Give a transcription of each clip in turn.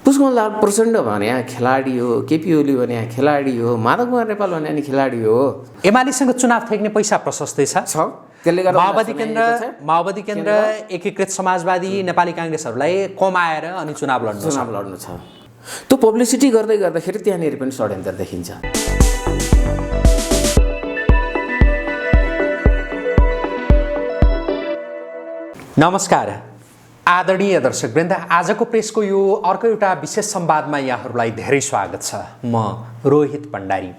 पुष्पकमल प्रचण्ड भने खेलाडी हो, केपी ओली भने खेलाडी हो, माधव कुमार नेपाल भने नि खेलाडी हो। एमालेसँग चुनाव थेग्ने पैसा प्रशस्तै छ। त्यसले गर्दा माओवादी केन्द्र एकीकृत समाजवादी नेपाली काङ्ग्रेसहरूलाई कमाएर अनि चुनाव लड्नु छ। त्यो पब्लिसिटी गर्दै गर्दाखेरि त्यहाँनिर पनि षड्यन्त्र देखिन्छ। नमस्कार आदरणीय दर्शकवृन्द, आजको प्रेसको यो अर्को एउटा विशेष संवादमा यहाँहरूलाई धेरै स्वागत छ। म रोहित भण्डारी।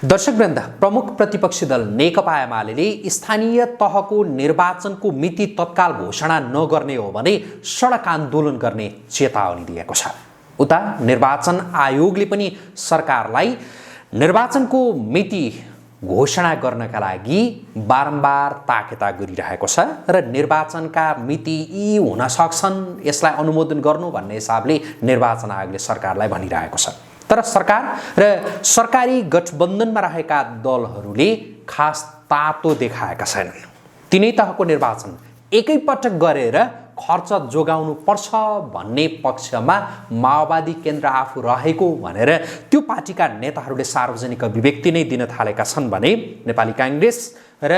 दर्शकवृन्द, प्रमुख प्रतिपक्षी दल नेकपा एमाले स्थानीय तहको निर्वाचनको मिति तत्काल घोषणा नगर्ने हो भने सडक आन्दोलन गर्ने चेतावनी दिएको छ। उता निर्वाचन आयोगले पनि सरकारलाई निर्वाचनको मिति घोषणा गर्नका लागि बारम्बार ताकेता गरिरहेको छ र निर्वाचनका मिति यी हुन सक्छन्, यसलाई अनुमोदन गर्नु भन्ने हिसाबले निर्वाचन आयोगले सरकारलाई भनिरहेको छ। तर सरकार र सरकारी गठबन्धनमा रहेका दलहरूले खास तातो देखाएका छैनन्। तिनै तहको निर्वाचन एकैपटक गरेर खर्च जोगाउनु पर्छ भन्ने पक्षमा माओवादी केन्द्र आफू रहेको भनेर त्यो पार्टीका नेताहरूले सार्वजनिक अभिव्यक्ति नै दिन थालेका छन् भने नेपाली काङ्ग्रेस र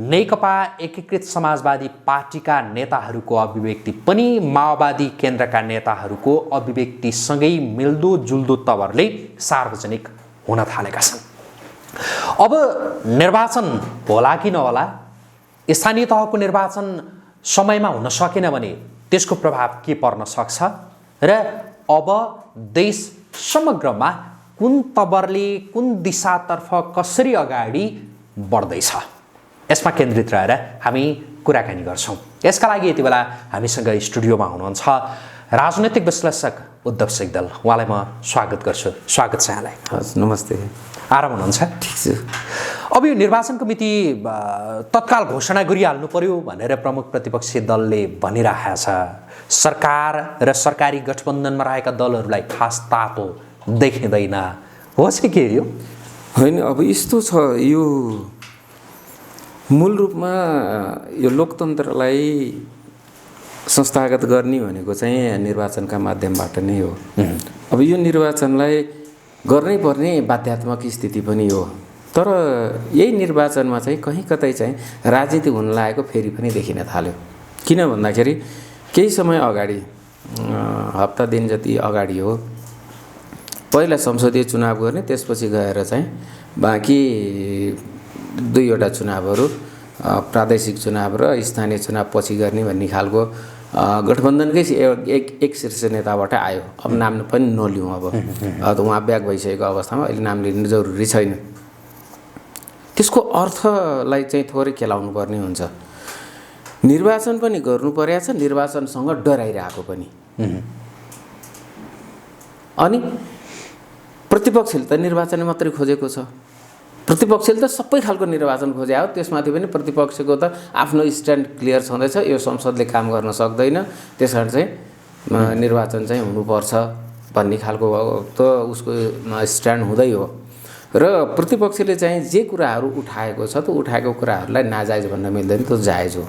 नेकपा एकीकृत समाजवादी पार्टीका नेताहरूको अभिव्यक्ति पनि माओवादी केन्द्रका नेताहरूको अभिव्यक्तिसँगै मिल्दोजुल्दो तवरले सार्वजनिक हुन थालेका छन्। अब निर्वाचन होला कि नहोला, स्थानीय तहको निर्वाचन समयमा हुन सकेन भने त्यसको प्रभाव के पर्न सक्छ र अब देश समग्रमा कुन तवरले कुन दिशातर्फ कसरी अगाडि बढ्दैछ, यसमा केन्द्रित रहेर हामी कुराकानी गर्छौँ। यसका लागि यति बेला हामीसँग स्टुडियोमा हुनुहुन्छ राजनैतिक विश्लेषक उद्धव सिग्दल। उहाँलाई म स्वागत गर्छु। स्वागत छ यहाँलाई। हजुर, नमस्ते। आराम हुनुहुन्छ? ठिक छु। अब यो निर्वाचनको मिति तत्काल घोषणा गरिहाल्नु पर्यो भनेर प्रमुख प्रतिपक्षी दलले भनिरहेको छ। सरकार र सरकारी गठबन्धनमा रहेका दलहरूलाई खास तातो देखिँदैन, हो चाहिँ के यो? होइन, अब यस्तो छ, यो मूल रूपमा यो लोकतन्त्रलाई संस्थागत गर्ने भनेको चाहिँ निर्वाचनका माध्यमबाट नै हो। अब यो निर्वाचनलाई गर्नै पर्ने बाध्यात्मक स्थिति पनि हो। तर यही निर्वाचनमा चाहिँ कहीँ कतै चाहिँ राजनीति हुन लागेको फेरि पनि देखिन थाल्यो। किन भन्दाखेरि केही समय अगाडि, हप्ता दिन जति अगाडि हो, पहिला संसदीय चुनाव गर्ने, त्यसपछि गएर चाहिँ बाँकी दुईवटा चुनावहरू, प्रादेशिक चुनाव र स्थानीय चुनाव पछि गर्ने भन्ने खालको गठबन्धनकै एक शीर्ष नेताबाट आयो। अब नाम पनि नलिउँ। अब उहाँ ब्याक भइसकेको अवस्थामा अहिले नाम लिनु जरुरी छैन। त्यसको अर्थलाई चाहिँ थोरै खेलाउनु पर्ने हुन्छ। निर्वाचन पनि गर्नु परेको छ, निर्वाचनसँग डराइरहेको पनि। अनि प्रतिपक्षले त निर्वाचन मात्रै खोजेको छ। प्रतिपक्षले त सबै खालको निर्वाचन खोजे हो। त्यसमाथि पनि प्रतिपक्षको त आफ्नो स्ट्यान्ड क्लियर छँदैछ, यो संसदले काम गर्न सक्दैन, त्यस कारण चाहिँ निर्वाचन चाहिँ हुनुपर्छ भन्ने खालको त उसको स्ट्यान्ड हुँदै हो। र प्रतिपक्षले चाहिँ जे कुराहरू उठाएको छ, त्यो उठाएको कुराहरूलाई नाजायज भन्न मिल्दैन, त्यो जायज हो।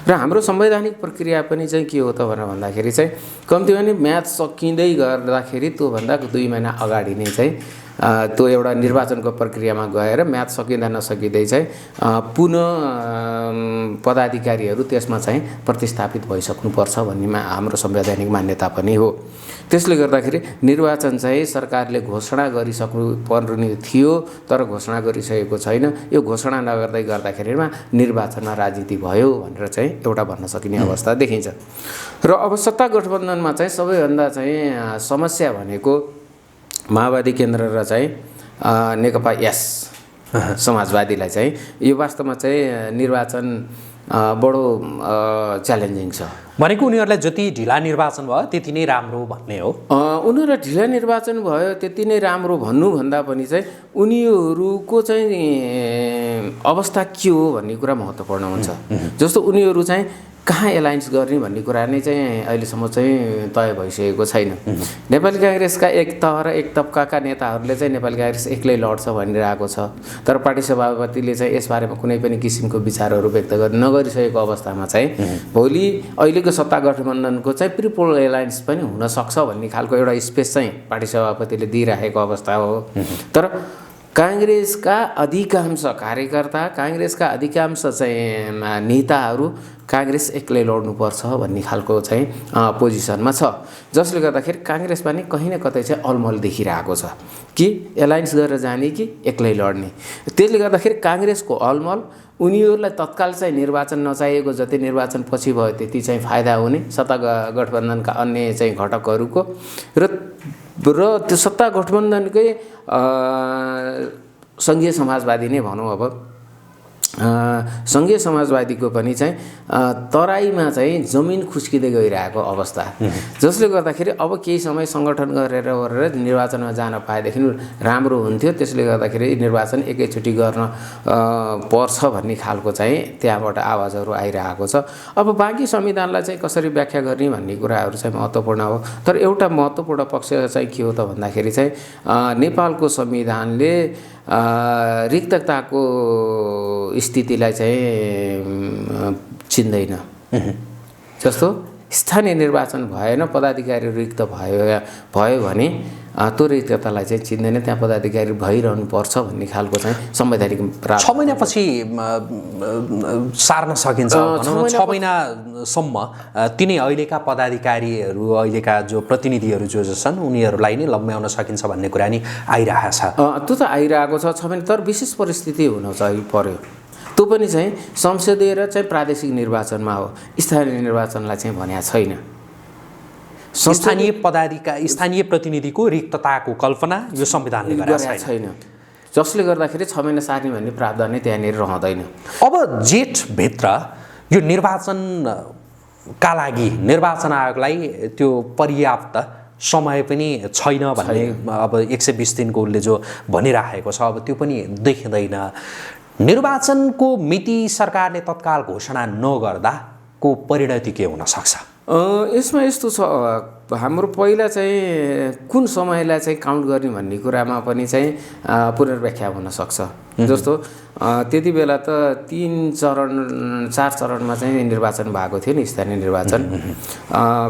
र हाम्रो संवैधानिक प्रक्रिया पनि चाहिँ के हो त भनेर भन्दाखेरि चाहिँ कम्ती पनि म्याद सकिँदै गर्दाखेरि त्योभन्दा 2 महिना अगाडि नै चाहिँ त्यो एउटा निर्वाचनको प्रक्रियामा गएर म्याद सकिँदा नसकिँदै चाहिँ पुनः पदाधिकारीहरू त्यसमा चाहिँ प्रतिस्थापित भइसक्नुपर्छ भन्नेमा हाम्रो संवैधानिक मान्यता पनि हो। त्यसले गर्दाखेरि निर्वाचन चाहिँ सरकारले घोषणा गरिसक्नु पर्ने थियो, तर घोषणा गरिसकेको छैन। यो घोषणा नगर्दै गर्दाखेरिमा निर्वाचनमा राजनीति भयो भनेर चाहिँ एउटा भन्न सकिने अवस्था देखिन्छ। र अब सत्ता गठबन्धनमा चाहिँ सबैभन्दा चाहिँ समस्या भनेको माओवादी केन्द्र र चाहिँ नेकपा समाजवादीलाई चाहिँ यो वास्तवमा चाहिँ निर्वाचन बडो च्यालेन्जिङ छ। भनेको उनीहरूलाई जति ढिला निर्वाचन भयो त्यति नै राम्रो भन्ने हो। उनीहरूलाई ढिला निर्वाचन भयो त्यति नै राम्रो भन्नुभन्दा पनि चाहिँ उनीहरूको चाहिँ अवस्था के हो भन्ने कुरा महत्त्वपूर्ण हुन्छ। जस्तो उनीहरू चाहिँ कहाँ एलायन्स गर्ने भन्ने कुरा नै चाहिँ अहिलेसम्म चाहिँ तय भइसकेको छैन। नेपाली काङ्ग्रेसका एक तह र एक तबकाका नेताहरूले चाहिँ नेपाली काङ्ग्रेस एक्लै लड्छ भनिरहेको छ, तर पार्टी सभापतिले चाहिँ यसबारेमा कुनै पनि किसिमको विचारहरू व्यक्त नगरिसकेको अवस्थामा चाहिँ भोलि अहिलेको सत्ता गठबन्धनको चाहिँ ट्रिपल एलायन्स पनि हुनसक्छ भन्ने खालको एउटा स्पेस चाहिँ पार्टी सभापतिले दिइराखेको अवस्था हो। तर काङ्ग्रेसका अधिकांश कार्यकर्ता, काङ्ग्रेसका अधिकांश चाहिँ नेताहरू काङ्ग्रेस एक्लै लड्नुपर्छ भन्ने खालको चाहिँ पोजिसनमा छ, जसले गर्दाखेरि काङ्ग्रेसमा नि कहीँ न कतै चाहिँ अलमल देखिरहेको छ कि एलायन्स गरेर जाने कि एक्लै लड्ने। त्यसले गर्दाखेरि काङ्ग्रेसको अलमल, उनीहरूलाई तत्काल चाहिँ निर्वाचन नचाहिएको जति निर्वाचन पछि भयो त्यति चाहिँ फाइदा हुने सत्ता गठबन्धनका अन्य चाहिँ घटकहरूको र त्यो सत्ता गठबन्धनकै सङ्घीय समाजवादी नै भनौँ, अब सङ्घीय समाजवादीको पनि चाहिँ तराईमा चाहिँ जमिन खुस्किँदै गइरहेको अवस्था, जसले गर्दाखेरि अब केही समय सङ्गठन गरेर निर्वाचनमा जान पाएदेखि राम्रो हुन्थ्यो। त्यसले गर्दाखेरि निर्वाचन एकैचोटि गर्न पर्छ भन्ने खालको चाहिँ त्यहाँबाट आवाजहरू आइरहेको छ। अब बाँकी संविधानलाई चाहिँ कसरी व्याख्या गर्ने भन्ने कुराहरू चाहिँ महत्त्वपूर्ण हो। तर एउटा महत्त्वपूर्ण पक्ष चाहिँ के हो त भन्दाखेरि चाहिँ नेपालको संविधानले रिक्तताको स्थितिलाई चाहिँ चिन्दैन। जस्तो स्थानीय निर्वाचन भएन, पदाधिकारी रिक्त भयो भने त्यो रिक्ततालाई चाहिँ चिन्दैन, त्यहाँ पदाधिकारी भइरहनुपर्छ भन्ने खालको चाहिँ संवैधानिक 6 महिनापछि सार्न सकिन्छ भनौँ। 6 महिनासम्म तिनै अहिलेका पदाधिकारीहरू, अहिलेका जो प्रतिनिधिहरू जो छन् उनीहरूलाई नै लम्ब्याउन सकिन्छ भन्ने कुरा नि आइरहेको छ। त्यो त आइरहेको छ 6 महिना, तर विशेष परिस्थिति हुन चाहिँ पर्यो। त्यो पनि चाहिँ संसदीय र चाहिँ प्रादेशिक निर्वाचनमा हो, स्थानीय निर्वाचनलाई चाहिँ भनेको छैन। स्थानीय प्रतिनिधिको रिक्तताको कल्पना यो संविधानले गरेको छैन, जसले गर्दाखेरि 6 महिना सार्ने भन्ने प्रावधान नै त्यहाँनिर रहँदैन। अब जेठभित्र यो निर्वाचनका लागि निर्वाचन आयोगलाई त्यो पर्याप्त समय पनि छैन भन्ने अब 120 दिनको उसले जो भनिराखेको छ, अब त्यो पनि देखिँदैन। निर्वाचनको मिति सरकारले तत्काल घोषणा नगर्दाको परिणति के हुन सक्छ? यसमा यस्तो छ, हाम्रो पहिला चाहिँ कुन समयलाई चाहिँ काउन्ट गर्ने भन्ने कुरामा पनि चाहिँ पुनर्व्याख्या हुन सक्छ। जस्तो त्यति बेला त 4 चरणमा चाहिँ निर्वाचन भएको थियो नि, स्थानीय निर्वाचन।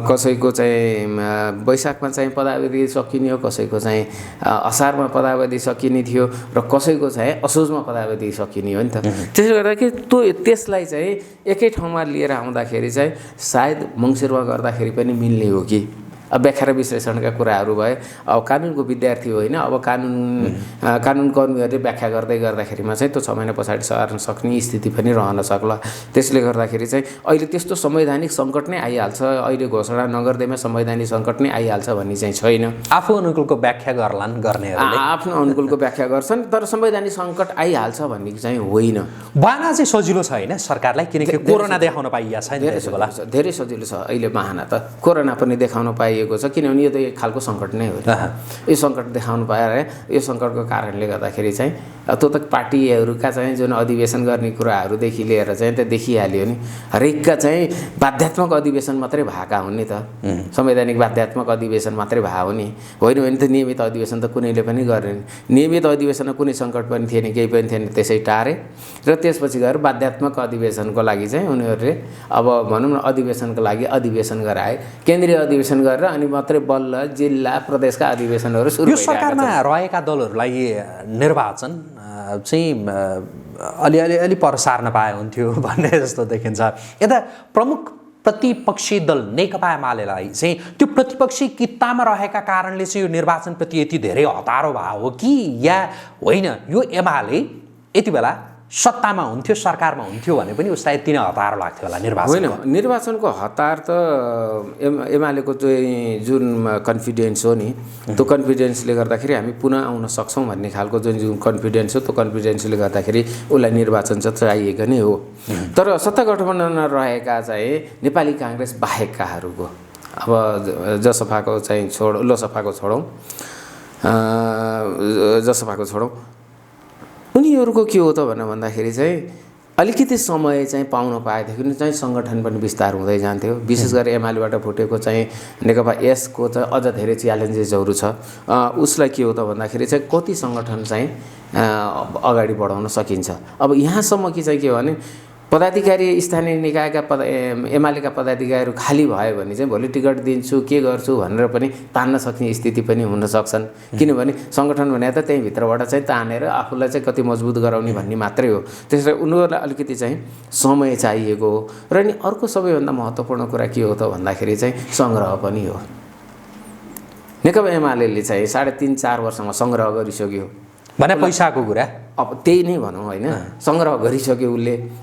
कसैको चाहिँ वैशाखमा चाहिँ पदावधि सकिने हो, कसैको चाहिँ असारमा पदावधि सकिने थियो र कसैको चाहिँ असोजमा पदावधि सकिने हो नि त। त्यसले गर्दाखेरि त्यसलाई चाहिँ एकै ठाउँमा लिएर आउँदाखेरि चाहिँ सायद मङ्सिरमा गर्दाखेरि पनि मिल्ने हो कि। अब व्याख्या र विश्लेषणका कुराहरू भए, अब कानुनको विद्यार्थी होइन, अब कानुन कर्मीहरूले व्याख्या गर्दै गर्दाखेरिमा चाहिँ त्यो 6 महिना पछाडि सार्न सक्ने स्थिति पनि रहन सक्ला। त्यसले गर्दाखेरि चाहिँ अहिले त्यस्तो संवैधानिक सङ्कट नै आइहाल्छ, अहिले घोषणा नगर्दैमा संवैधानिक सङ्कट नै आइहाल्छ भन्ने चाहिँ छैन। आफू अनुकूलको व्याख्या गर्लान् गर्नेहरूले, आफ्नो अनुकूलको व्याख्या गर्छन्, तर संवैधानिक सङ्कट आइहाल्छ भन्ने चाहिँ होइन। बहाना चाहिँ सजिलो छ होइन सरकारलाई, किनकि कोरोना देखाउन पाइएको छ। धेरै सजिलो छ अहिले बहाना त, कोरोना पनि देखाउन पाइएको छ, किनभने यो त एक खालको सङ्कट नै हो। यो सङ्कट देखाउनु पाएर यो सङ्कटको कारणले गर्दाखेरि चाहिँ त्यो त पार्टीहरूका चाहिँ जुन अधिवेशन गर्ने कुराहरूदेखि लिएर चाहिँ त्यो देखिहाल्यो नि। हरेकका चाहिँ बाध्यात्मक अधिवेशन मात्रै भएका हुन् नि त, संवैधानिक बाध्यात्मक अधिवेशन मात्रै भयो नि, होइन भने त नियमित अधिवेशन त कुनैले पनि गरेन। नियमित अधिवेशनमा कुनै सङ्कट पनि थिएन, केही पनि थिएन, त्यसै टारे र त्यसपछि गएर बाध्यात्मक अधिवेशनको लागि चाहिँ उनीहरूले अब भनौँ न अधिवेशनको लागि अधिवेशन गराए, केन्द्रीय अधिवेशन गरेर अनि मात्रै बल्ल जिल्ला प्रदेशका अधिवेशनहरू सुरु यो सरकारमा रहेका दलहरूलाई निर्वाचन चाहिँ अलि पर सार्न पाए हुन्थ्यो भन्ने जस्तो देखिन्छ। यता प्रमुख प्रतिपक्षी दल नेकपा एमालेलाई चाहिँ त्यो प्रतिपक्षी कित्तामा रहेका कारणले चाहिँ यो निर्वाचनप्रति यति धेरै हतारो भयो हो कि या होइन, यो एमाले यति बेला सत्तामा हुन्थ्यो, सरकारमा हुन्थ्यो भने पनि उसलाई यति नै हतारो लाग्थ्यो होला निर्वाचन? होइन, निर्वाचनको हतार त एमालेको चाहिँ जुन कन्फिडेन्स हो नि, त्यो कन्फिडेन्सले गर्दाखेरि हामी पुनः आउन सक्छौँ भन्ने खालको जुन कन्फिडेन्स हो, त्यो कन्फिडेन्सले गर्दाखेरि उसलाई निर्वाचन चाहिँ चाहिएको नै हो। तर सत्ता गठबन्धनमा रहेका चाहिँ नेपाली काङ्ग्रेस बाहेककाहरूको, अब जसपाको चाहिँ लोसपाको छोडौँ, जसपाको छोडौँ, उनीहरूको के हो त भन्दाखेरि चाहिँ अलिकति समय चाहिँ पाउन पाएदेखि चाहिँ सङ्गठन पनि विस्तार हुँदै जान्थ्यो। विशेष गरी एमालेबाट फुटेको चाहिँ नेकपा यसको चाहिँ अझ धेरै च्यालेन्जेसहरू छ। उसलाई के हो त भन्दाखेरि चाहिँ कति सङ्गठन चाहिँ अगाडि बढाउन सकिन्छ। अब यहाँसम्म कि चाहिँ के हो भने पदाधिकारी स्थानीय निकायका एमालेका पदाधिकारीहरू खाली भयो भने चाहिँ भोलि टिकट दिन्छु के गर्छु भनेर पनि तान्न सक्ने स्थिति पनि हुन सक्छन्। किनभने सङ्गठन भने त त्यही भित्रबाट चाहिँ तानेर आफूलाई चाहिँ कति मजबुत गराउने भन्ने मात्रै हो। त्यसैले उनीहरूलाई अलिकति चाहिँ समय चाहिएको हो। र नि अर्को सबैभन्दा महत्त्वपूर्ण कुरा के हो त भन्दाखेरि चाहिँ सङ्ग्रह पनि हो। नेकपा एमाले चाहिँ 3.5-4 वर्षमा सङ्ग्रह गरिसक्यो भने पैसाको कुरा अब त्यही नै भनौँ होइन। सङ्ग्रह गरिसक्यो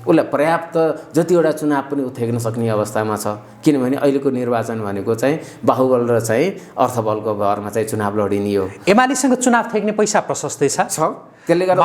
उसलाई पर्याप्त जतिवटा चुनाव पनि उठेक्न सक्ने अवस्थामा छ। किनभने अहिलेको निर्वाचन भनेको चाहिँ बाहुबल र चाहिँ अर्थबलको भरमा चाहिँ चुनाव लडिने हो। एमालेसँग चुनाव ठेक्ने पैसा प्रशस्तै छ। त्यसले गर्दा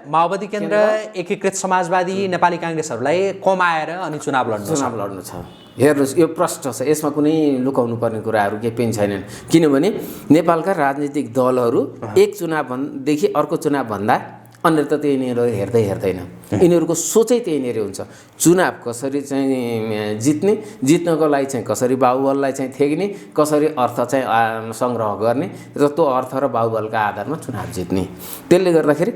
माओवादी केन्द्र एकीकृत समाजवादी नेपाली काङ्ग्रेसहरूलाई कमाएर अनि चुनाव लड्नु छ। हेर्नुहोस् यो प्रष्ट छ। यसमा कुनै लुकाउनु पर्ने कुराहरू केही पनि छैनन्। किनभने नेपालका राजनीतिक दलहरू एक चुनावदेखि अर्को चुनावभन्दा अन्य त त्यहीँनिर हेर्दैन। यिनीहरूको सोचै त्यहीँनिर हुन्छ। चुनाव कसरी चाहिँ जित्नको लागि चाहिँ कसरी बाहुबललाई चाहिँ थेग्ने, कसरी अर्थ चाहिँ सङ्ग्रह गर्ने र त्यो अर्थ र बाहुबलका आधारमा चुनाव जित्ने। त्यसले गर्दाखेरि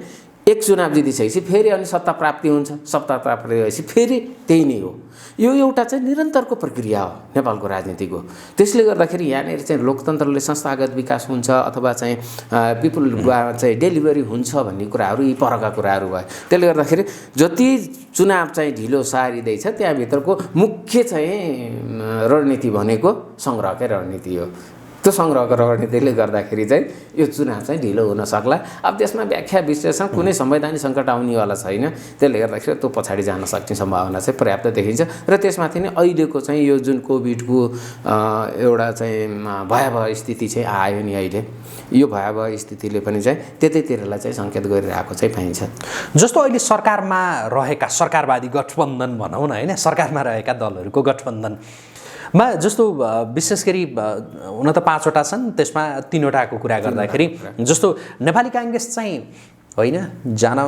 एक चुनाव जितिसकेपछि फेरि अनि सत्ता प्राप्ति हुन्छ। सत्ता प्राप्ति भएपछि फेरि त्यही नै हो। यो एउटा चाहिँ निरन्तरको प्रक्रिया हो नेपालको राजनीतिको। त्यसले गर्दाखेरि यहाँनिर चाहिँ लोकतन्त्रले संस्थागत विकास हुन्छ अथवा चाहिँ पिपुलमा चाहिँ डेलिभरी हुन्छ भन्ने कुराहरू यी परका कुराहरू भयो। त्यसले गर्दाखेरि जति चुनाव चाहिँ ढिलो सारिँदैछ त्यहाँभित्रको मुख्य चाहिँ रणनीति भनेको सङ्ग्रहकै रणनीति हो। त्यो सङ्ग्रहको रणनीतिले गर्दाखेरि चाहिँ यो चुनाव चाहिँ ढिलो हुन सक्ला। अब त्यसमा व्याख्या विश्लेषण कुनै संवैधानिक सङ्कट आउनेवाला छैन। त्यसले गर्दाखेरि त्यो पछाडि जान सक्ने सम्भावना चाहिँ पर्याप्त देखिन्छ। र त्यसमाथि नै अहिलेको चाहिँ यो जुन कोभिडको एउटा चाहिँ भयावह स्थिति चाहिँ आयो नि अहिले, यो भयावह स्थितिले पनि चाहिँ त्यतैतिरलाई चाहिँ सङ्केत गरिरहेको चाहिँ पाइन्छ। जस्तो अहिले सरकारमा रहेका सरकारवादी गठबन्धन भनौँ न होइन, सरकारमा रहेका दलहरूको गठबन्धनमा जस्तो विशेष गरी हुन त 5वटा छन्, त्यसमा 3वटाको कुरा गर्दाखेरि जस्तो नेपाली काङ्ग्रेस चाहिँ होइन जान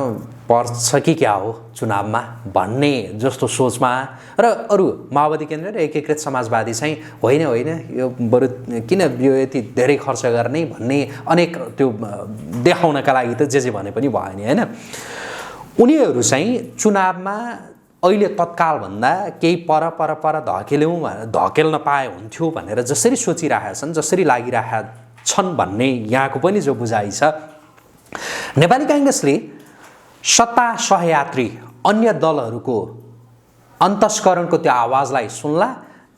पर्छ कि क्या हो चुनावमा भन्ने जस्तो सोचमा, र अरू माओवादी केन्द्र र एकीकृत समाजवादी चाहिँ होइन यो बरु किन यो यति धेरै खर्च गर्ने भन्ने अनेक त्यो देखाउनका लागि त जे भने पनि भयो नि होइन। उनीहरू चाहिँ चुनावमा अहिले तत्कालभन्दा केही पर धकेल्न पाए हुन्थ्यो भनेर जसरी सोचिरहेका छन्, जसरी लागिरहेका छन् भन्ने यहाँको पनि जो बुझाइ छ, नेपाली काङ्ग्रेसले सत्ता सहयात्री अन्य दलहरूको अन्तस्करणको त्यो आवाजलाई सुन्ला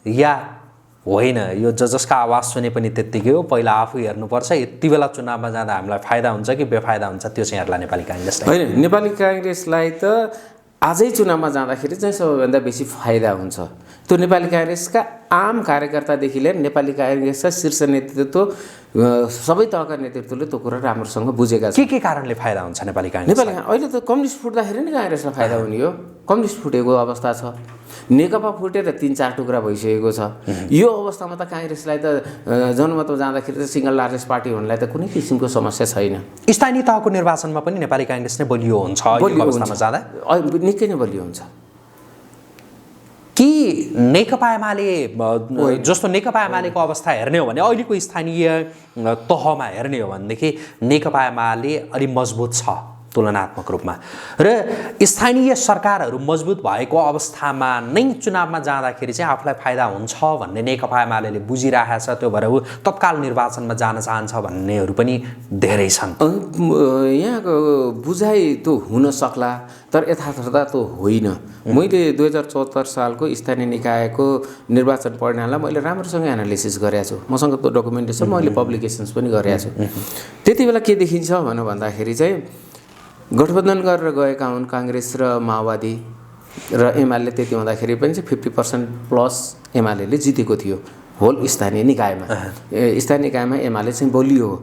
या होइन यो जसका आवाज सुने पनि त्यत्तिकै हो, पहिला आफू हेर्नुपर्छ यति बेला चुनावमा जाँदा हामीलाई फाइदा हुन्छ कि बेफाइदा हुन्छ त्यो चाहिँ हेर्ला नेपाली काङ्ग्रेसलाई। होइन, नेपाली काङ्ग्रेसलाई त आजै चुनावमा जाँदाखेरि चाहिँ सबैभन्दा बेसी फाइदा हुन्छ। त्यो नेपाली काङ्ग्रेसका आम कार्यकर्तादेखि लिएर नेपाली काङ्ग्रेसका शीर्ष नेतृत्व सबै तहका नेतृत्वले त्यो कुरा राम्रोसँग बुझेका छन्। के कारणले फाइदा हुन्छ नेपाली काङ्ग्रेस? नेपाली अहिले त कम्युनिस्ट फुट्दाखेरि नै काङ्ग्रेसलाई फाइदा हुने हो। कम्युनिस्ट फुटेको अवस्था छ, नेकपा फुटेर 3-4 टुक्रा भइसकेको छ। यो अवस्थामा त काङ्ग्रेसलाई त जनमतमा जाँदाखेरि त सिङ्गल लार्जेस्ट पार्टी हुनलाई त कुनै किसिमको समस्या छैन। स्थानीय तहको निर्वाचनमा पनि नेपाली काङ्ग्रेस नै बलियो हुन्छ अवस्थामा जाँदा, निकै नै बलियो हुन्छ कि नेकपा एमाले जस्तो नेकपा एमालेको अवस्था हेर्ने हो भने अहिलेको स्थानीय तहमा हेर्ने हो भनेदेखि नेकपा एमाले अलि मजबुत छ तुलनात्मक रूपमा, र स्थानीय सरकारहरू मजबुत भएको अवस्थामा नै चुनावमा जाँदाखेरि चाहिँ आफूलाई फाइदा हुन्छ भन्ने नेकपा एमाले बुझिरहेको छ। त्यो भएर ऊ तत्काल निर्वाचनमा जान चाहन्छ भन्नेहरू पनि धेरै छन्। यहाँको बुझाइ त्यो हुन सक्ला, तर यथार्थता त्यो होइन। मैले 2074 सालको स्थानीय निकायको निर्वाचन परिणामलाई मैले राम्रोसँग एनालिसिस गरेको छु। मसँग त्यो डकुमेन्टेसन, मैले पब्लिकेसन्स पनि गरेको छु। त्यति बेला के देखिन्छ भन्दाखेरि चाहिँ गठबन्धन गरेर गएका हुन् काङ्ग्रेस र माओवादी र एमाले। त्यति हुँदाखेरि पनि चाहिँ 50% प्लस एमाले जितेको थियो होल स्थानीय निकायमा। स्थानीय निकायमा एमाले चाहिँ बलियो हो।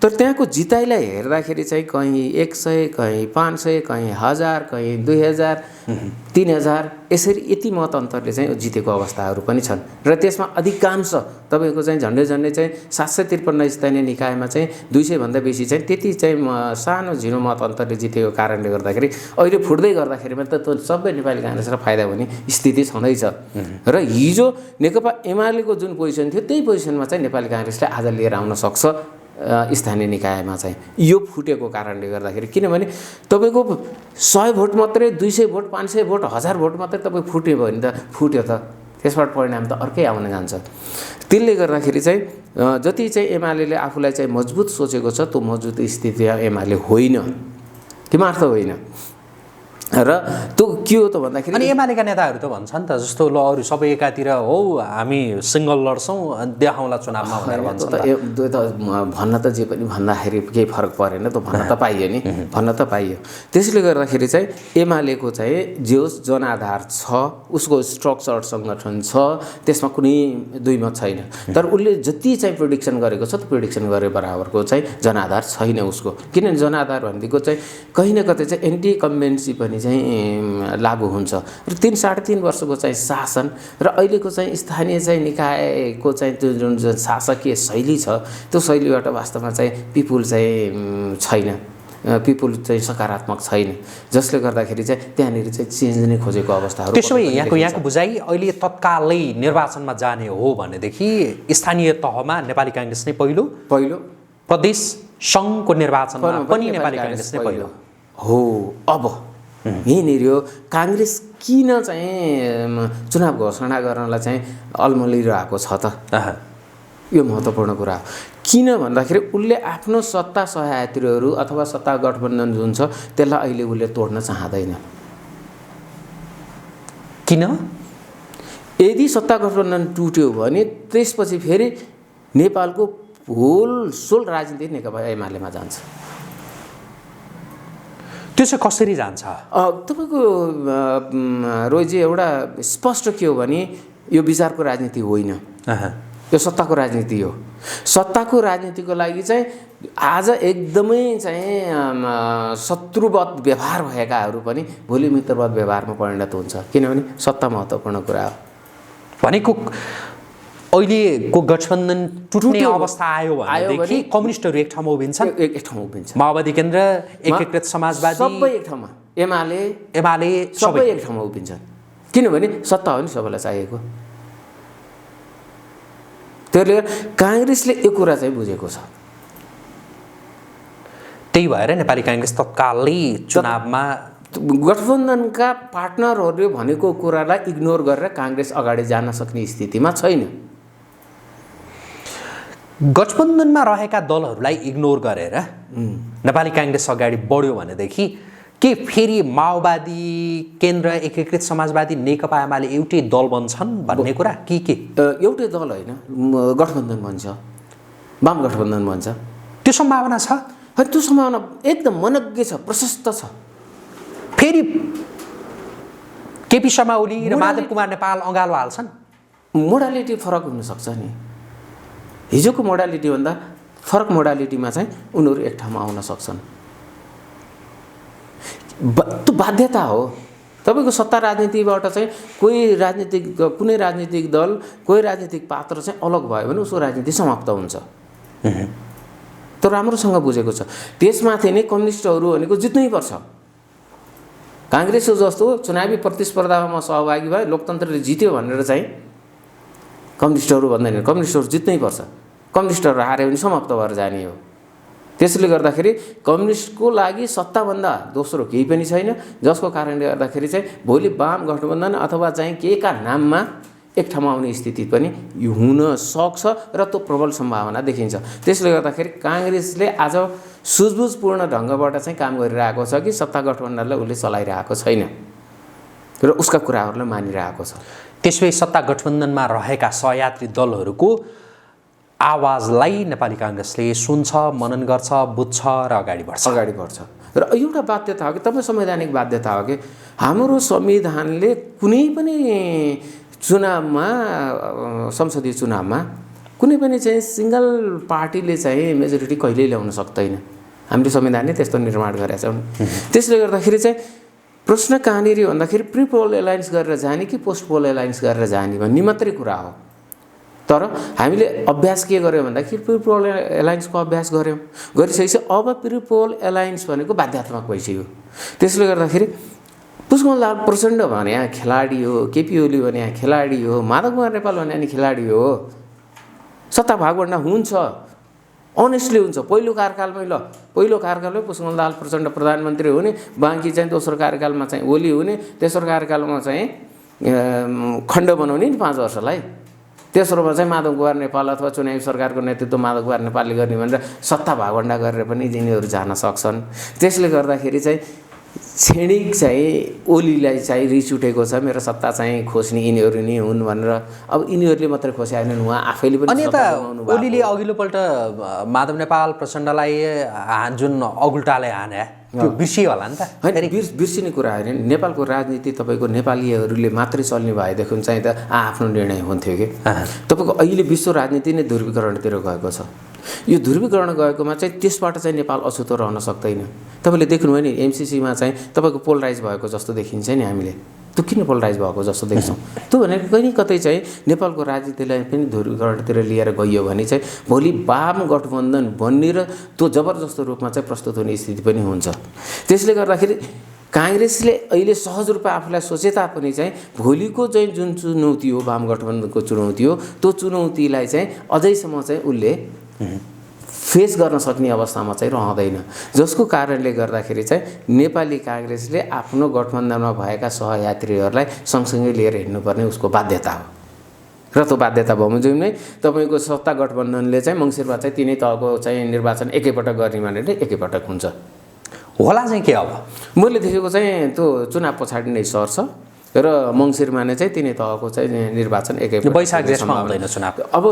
तर त्यहाँको जिताइलाई हेर्दाखेरि चाहिँ कहीँ 100, कहीँ 500, कहीँ 1000, कहीँ 2000, 3000 यसरी यति मत अन्तरले चाहिँ जितेको अवस्थाहरू पनि छन् र त्यसमा अधिकांश तपाईँको चाहिँ झन्डै चाहिँ 753 स्थानीय निकायमा चाहिँ 200 भन्दा बेसी चाहिँ त्यति चाहिँ सानो झिनो मत अन्तरले जितेको कारणले गर्दाखेरि अहिले फुट्दै गर्दाखेरिमा त सबै नेपाली काङ्ग्रेसलाई फाइदा हुने स्थिति छँदैछ र हिजो नेकपा एमालेको जुन पोजिसन थियो त्यही पोजिसनमा चाहिँ नेपाली काङ्ग्रेसले आज लिएर आउन सक्छ स्थानीय निकायमा चाहिँ यो फुटेको कारणले गर्दाखेरि किनभने तपाईँको 100 भोट मात्रै 200 भोट 500 भोट 1000 भोट मात्रै तपाईँ फुट्यो भने त फुट्यो त त्यसबाट परिणाम त अर्कै आउन जान्छ त्यसले गर्दाखेरि चाहिँ जति चाहिँ एमाले आफूलाई चाहिँ मजबुत सोचेको छ त्यो मजबुत स्थिति एमाले होइन किमार्थ होइन र त्यो के हो त भन्दाखेरि अनि एमालेका नेताहरू त भन्छन् त जस्तो ल अरू सबै एकातिर हो हामी सिङ्गल लड्छौँ देखाउँला चुनावमा भनेर भन्छन् भन्न त जे पनि भन्दाखेरि केही फरक परेन त भन्न त पाइयो नि भन्न त पाइयो त्यसले गर्दाखेरि चाहिँ एमालेको चाहिँ जे होस् जनाधार छ उसको स्ट्रक्चर सङ्गठन छ त्यसमा कुनै दुई मत छैन तर उसले जति चाहिँ प्रेडिक्सन गरेको छ त्यो प्रेडिक्सन गरे बराबरको चाहिँ जनाधार छैन उसको किनभने जनाधार भनेको चाहिँ कहीँ न कतै चाहिँ एन्टी कम्बेन्सी पनि चाहिँ लागू हुन्छ र 3-3.5 वर्षको चाहिँ शासन र अहिलेको चाहिँ स्थानीय चाहिँ निकायको चाहिँ त्यो जुन शासकीय शैली छ त्यो शैलीबाट वास्तवमा चाहिँ पिपुल चाहिँ छैन पिपुल चाहिँ सकारात्मक छैन जसले गर्दाखेरि चाहिँ त्यहाँनिर चाहिँ चेन्ज नै खोजेको अवस्थाहरू त्यसो भए यहाँको बुझाइ अहिले तत्कालै निर्वाचनमा जाने हो भनेदेखि स्थानीय तहमा नेपाली काङ्ग्रेस नै पहिलो प्रदेश सङ्घको निर्वाचनमा पनि नेपाली काङ्ग्रेस नै पहिलो हो अब यहीँनिर यो काङ्ग्रेस किन चाहिँ चुनाव घोषणा गर्नलाई चाहिँ अल्मलिरहेको छ त यो महत्त्वपूर्ण कुरा हो किन भन्दाखेरि उसले आफ्नो सत्ता सहयात्रीहरू अथवा सत्ता गठबन्धन जुन छ त्यसलाई अहिले उसले तोड्न चाहँदैन किन यदि सत्ता गठबन्धन टुट्यो भने त्यसपछि फेरि नेपालको होलसोल राजनीति नेकपा एमालेमा जान्छ त्यो चाहिँ कसरी जान्छ तपाईँको रोजी एउटा स्पष्ट के हो भने यो विचारको राजनीति होइन यो सत्ताको राजनीति हो सत्ताको राजनीतिको लागि चाहिँ आज एकदमै चाहिँ शत्रुवत व्यवहार भएकाहरू पनि भोलि मित्रवत व्यवहारमा परिणत हुन्छ किनभने सत्ता महत्त्वपूर्ण कुरा हो भनेको अहिलेको गठबन्धन टुट्ने अवस्था आयो भनेदेखि कम्युनिस्टहरू एक ठाउँमा उभिन्छन् एक ठाउँमा उभिन्छ माओवादी केन्द्र एकीकृत समाजवादी सबै एक ठाउँमा एमाले सबै एक ठाउँमा उभिन्छन् किनभने सत्ता हो नि सबैलाई चाहिएको त्यसले काङ्ग्रेसले यो कुरा चाहिँ बुझेको छ त्यही भएर नेपाली काङ्ग्रेस तत्कालै चुनावमा गठबन्धनका पार्टनरहरूले भनेको कुरालाई इग्नोर गरेर काङ्ग्रेस अगाडि जान सक्ने स्थितिमा छैन गठबन्धनमा रहेका दलहरूलाई इग्नोर गरेर नेपाली काङ्ग्रेस अगाडि बढ्यो भनेदेखि के फेरि माओवादी केन्द्र एकीकृत समाजवादी नेकपा एमाले एउटै दल बन्छन् भन्ने कुरा के एउटै दल होइन गठबन्धन बन्छ वाम गठबन्धन बन्छ त्यो सम्भावना छ त्यो सम्भावना एकदम मनज्ञ छ प्रशस्त छ फेरि केपी शर्मा ओली र माधव कुमार नेपाल अँगालो हाल्छन् मोडालिटी फरक हुनसक्छ नि हिजोको मोडालिटीभन्दा फरक मोडालिटीमा चाहिँ उनीहरू एक ठाउँमा आउन सक्छन् त्यो बाध्यता हो तपाईँको सत्ता राजनीतिबाट चाहिँ कुनै राजनीतिक दल कोही राजनीतिक पात्र चाहिँ अलग भयो भने उसको राजनीति समाप्त हुन्छ त्यो राम्रोसँग बुझेको छ त्यसमाथि नै कम्युनिस्टहरू भनेको जित्नै पर्छ काङ्ग्रेस जस्तो चुनावी प्रतिस्पर्धामा म सहभागी भए लोकतन्त्रले जित्यो भनेर चाहिँ कम्युनिस्टहरू भन्दैन कम्युनिस्टहरू जित्नै पर्छ कम्युनिस्टहरू हार्यो भने समाप्त भएर जाने हो त्यसले गर्दाखेरि कम्युनिस्टको लागि सत्ताभन्दा दोस्रो केही पनि छैन जसको कारणले गर्दाखेरि चाहिँ भोलि वाम गठबन्धन अथवा चाहिँ केका नाममा एक ठाउँमा आउने स्थिति पनि हुन सक्छ र त्यो प्रबल सम्भावना देखिन्छ त्यसले गर्दाखेरि काङ्ग्रेसले आज सुझबुझपूर्ण ढङ्गबाट चाहिँ काम गरिरहेको छ कि सत्ता गठबन्धनलाई उसले चलाइरहेको छैन र उसका कुराहरूलाई मानिरहेको छ त्यसै सत्ता गठबन्धनमा रहेका सहयात्री दलहरूको आवाजलाई नेपाली काङ्ग्रेसले सुन्छ मनन गर्छ बुझ्छ र अगाडि बढ्छ र एउटा बाध्यता हो कि तपाईँ संवैधानिक बाध्यता हो कि हाम्रो संविधानले कुनै पनि चुनावमा संसदीय चुनावमा कुनै पनि चाहिँ सिङ्गल पार्टीले चाहिँ मेजोरिटी कहिल्यै ल्याउन सक्दैन हामीले संविधानले त्यस्तो निर्माण गरेका छौँ त्यसले गर्दाखेरि चाहिँ प्रश्न कहाँनिर भन्दाखेरि प्री पोल एलायन्स गरेर जाने कि पोस्ट पोल एलायन्स गरेर जाने भन्ने मात्रै कुरा हो। तर हामीले अभ्यास के गर्यौँ भन्दाखेरि प्री पोल एलायन्सको अभ्यास गऱ्यौँ, गरिसकेपछि अब प्री पोल एलायन्स भनेको बाध्यात्मक भइसक्यो। त्यसले गर्दाखेरि पुष्पकमल प्रचण्ड भने खेलाडी हो, केपी ओली भने खेलाडी हो, माधव कुमार नेपाल भने नि खेलाडी हो। सत्ता भागवण्डा हुन्छ, अनेस्टली हुन्छ। पहिलो कार्यकालमै पुष्पकमल प्रचण्ड प्रधानमन्त्री हुने, बाँकी चाहिँ दोस्रो कार्यकालमा चाहिँ ओली हुने, तेस्रो कार्यकालमा चाहिँ खण्ड बनाउने नि 5 वर्षलाई। तेस्रोमा चाहिँ माधव कुमार नेपाल अथवा चुनावी सरकारको नेतृत्व माधव कुमार नेपालले गर्ने भनेर सत्ता भागवण्डा गरेर पनि यिनीहरू जान सक्छन्। त्यसले गर्दाखेरि चाहिँ क्षणिक चाहिँ ओलीलाई चाहिँ रिस उठेको छ, मेरो सत्ता चाहिँ खोज्ने यिनीहरू नै हुन् भनेर। अब यिनीहरूले मात्रै खोस्याएनन्, उहाँ आफैले पनि। अनि यता ओलीले अघिल्लोपल्ट माधव नेपाल प्रचण्डलाई जुन अगुल्टाले हाने त्यो बिर्सियो होला नि त? होइन, बिर्सिने कुरा होइन। नेपालको राजनीति तपाईँको नेपालीहरूले मात्रै चल्ने भएदेखि चाहिँ त आफ्नो निर्णय हुन्थ्यो कि। तपाईँको अहिले विश्व राजनीति नै ध्रुवीकरणतिर गएको छ। यो ध्रुवीकरण गएकोमा चाहिँ त्यसबाट चाहिँ नेपाल अछुतो रहन सक्दैन। तपाईँले देख्नुभयो नि एमसिसीमा चाहिँ तपाईँको पोलराइज भएको जस्तो देखिन्छ नि हामीले। त्यो किन पोलराइज भएको जस्तो देख्छौँ? त्यो भनेको कहीँ कतै चाहिँ नेपालको राजनीतिलाई पनि ध्रुवीकरणतिर लिएर गइयो भने चाहिँ भोलि वाम गठबन्धन बन्ने र त्यो जबरजस्त रूपमा चाहिँ प्रस्तुत हुने स्थिति पनि हुन्छ। त्यसले गर्दाखेरि काङ्ग्रेसले अहिले सहज रूपमा आफूलाई सोचे तापनि चाहिँ भोलिको चाहिँ जुन चुनौती हो, वाम गठबन्धनको चुनौती हो, त्यो चुनौतीलाई चाहिँ अझैसम्म चाहिँ उसले फेस गर्न सक्ने अवस्थामा चाहिँ रहँदैन। जसको कारणले गर्दाखेरि चाहिँ नेपाली काङ्ग्रेसले आफ्नो गठबन्धनमा भएका सहयात्रीहरूलाई सँगसँगै लिएर हिँड्नुपर्ने उसको बाध्यता हो। र त्यो बाध्यता बमोजिम नै तपाईँको सत्ता गठबन्धनले चाहिँ मङ्सिरमा चाहिँ तिनै तहको चाहिँ निर्वाचन एकैपटक गर्ने भनेर एकैपटक हुन्छ होला चाहिँ के? अब मैले देखेको चाहिँ त्यो चुनाव पछाडि नै सर्छ र मङ्सिरमा नै चाहिँ तिनै तहको चाहिँ निर्वाचन एकैपटक, वैशाख जेठमा हुँदैन चुनाव। अब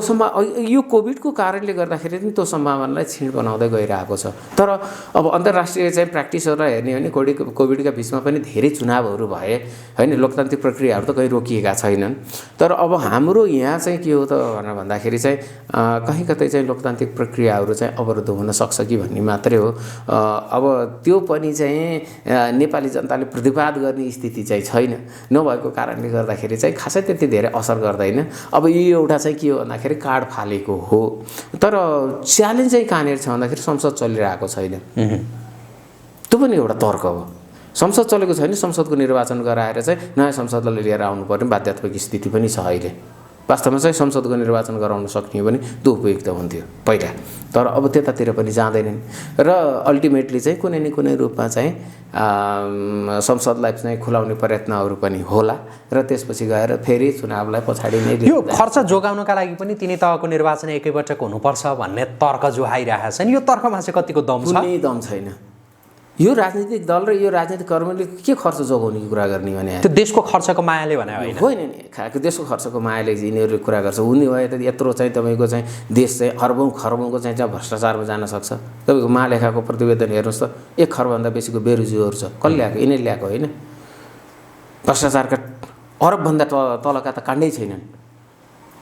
यो कोभिडको कारणले गर्दाखेरि पनि त्यो सम्भावनालाई क्षीण बनाउँदै गइरहेको छ। तर अब अन्तर्राष्ट्रिय चाहिँ प्र्याक्टिसहरूलाई हेर्ने हो भने कोभिडका बिचमा पनि धेरै चुनावहरू भए होइन, लोकतान्त्रिक प्रक्रियाहरू त कहीँ रोकिएका छैनन्। तर अब हाम्रो यहाँ चाहिँ के हो त भनेर भन्दाखेरि चाहिँ कहीँ कतै चाहिँ लोकतान्त्रिक प्रक्रियाहरू चाहिँ अवरुद्ध हुन सक्छ कि भन्ने मात्रै हो। अब त्यो पनि चाहिँ नेपाली जनताले प्रतिवाद गर्ने स्थिति चाहिँ छैन। नभएको कारणले गर्दाखेरि चाहिँ खासै त्यति धेरै असर गर्दैन। अब यो एउटा चाहिँ के हो भन्दाखेरि कार्ड फालेको हो। तर च्यालेन्ज चाहिँ कहाँनिर छ भन्दाखेरि संसद चलिरहेको छैन। त्यो पनि एउटा तर्क हो। संसद चलेको छैन, संसदको निर्वाचन गराएर चाहिँ नयाँ संसदलाई लिएर आउनुपर्ने बाध्यात्मक स्थिति पनि छ अहिले। वास्तवमा चाहिँ संसदको निर्वाचन गराउन सक्ने हो भने त्यो उपयुक्त हुन्थ्यो पहिला। तर अब त्यतातिर पनि जाँदैनन् र अल्टिमेटली चाहिँ कुनै न कुनै रूपमा चाहिँ संसदलाई चाहिँ खुलाउने प्रयत्नहरू पनि होला र त्यसपछि गएर फेरि चुनावलाई पछाडि नै यो खर्च जोगाउनका लागि पनि तिनै तहको निर्वाचन एकैपटक हुनुपर्छ भन्ने तर्क जोहाइरहेका छन्। यो तर्कमा चाहिँ कतिको दम छ? कुनै दम छैन। यो राजनीतिक दल र यो राजनीतिक कर्मीले के खर्च जोगाउने कुरा गर्ने भने त्यो देशको खर्चको मायाले भने होइन नि। देशको खर्चको मायाले यिनीहरूले कुरा गर्छ। हुने भए त यत्रो चाहिँ तपाईँको चाहिँ देश चाहिँ अरबौँ खरबौँको चाहिँ भ्रष्टाचारमा जान सक्छ। तपाईँको महालेखाको प्रतिवेदन हेर्नुहोस् त, 1 खरबभन्दा बेसीको बेरोजगारहरू छ। कसले ल्याएको? यिनीहरूले ल्याएको होइन। भ्रष्टाचारका अरबभन्दा तलका त काण्डै छैनन्।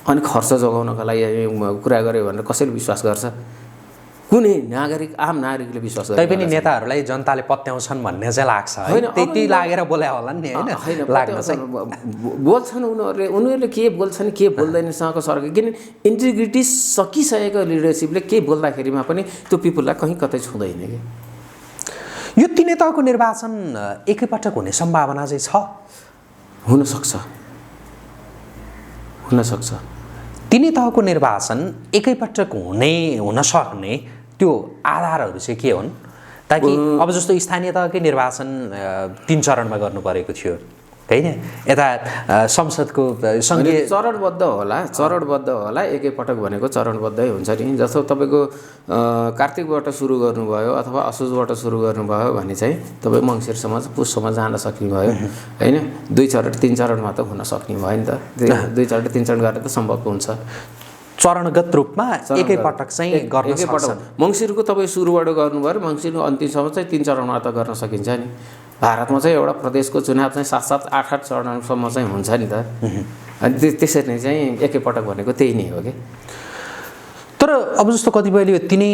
अनि खर्च जोगाउनका लागि कुरा गऱ्यो भनेर कसैले विश्वास गर्छ? कुनै नागरिक, आम नागरिकले विश्वास गर्छ? तैपनि नेताहरूलाई जनताले पत्याउँछन् भन्ने चाहिँ लाग्छ होइन। त्यति लागेर बोल्या होला नि होइन? लाग्न चाहिँ बोल्छन् उनीहरूले के बोल्छन् के बोल्दैनसँगको सरकार। किन इन्टिग्रिटी सकिसकेको लिडरसिपले के बोल्दाखेरिमा पनि त्यो पिपुललाई कहीँ कतै छुँदैन कि। यो तिनै तहको निर्वाचन एकैपटक हुने सम्भावना चाहिँ छ? हुनसक्छ। तिनै तहको निर्वाचन एकैपटक हुन सक्ने त्यो आधारहरू चाहिँ के हुन्? ताकि अब जस्तो स्थानीय तहकै निर्वाचन 3 चरणमा गर्नु परेको थियो होइन, यता संसदको सङ्घीय चरणबद्ध होला। एकैपटक भनेको चरणबद्धै हुन्छ नि। जस्तो तपाईँको कार्तिकबाट सुरु गर्नुभयो अथवा असोजबाट सुरु गर्नुभयो भने चाहिँ तपाईँ मङ्सिरसम्म पुससम्म जान सक्ने भयो होइन। 2 चरण 3 चरणमा त हुन सक्ने भयो नि त। 2 चरण 3 चरण गरेर त सम्भव हुन्छ। चरणगत रूपमा एकैपटक चाहिँ गर्न सक्छ। मङ्सिरको तपाईँ सुरुबाट गर्नुभयो, मङ्सिरको अन्तिमसम्म चाहिँ 3 चरणमा त गर्न सकिन्छ नि। भारतमा चाहिँ एउटा प्रदेशको चुनाव चाहिँ 7-7, 8-8 चरणसम्म चाहिँ हुन्छ नि त। अनि त्यसरी नै चाहिँ एकैपटक भनेको त्यही नै हो कि। तर अब जस्तो कतिपयले तिनै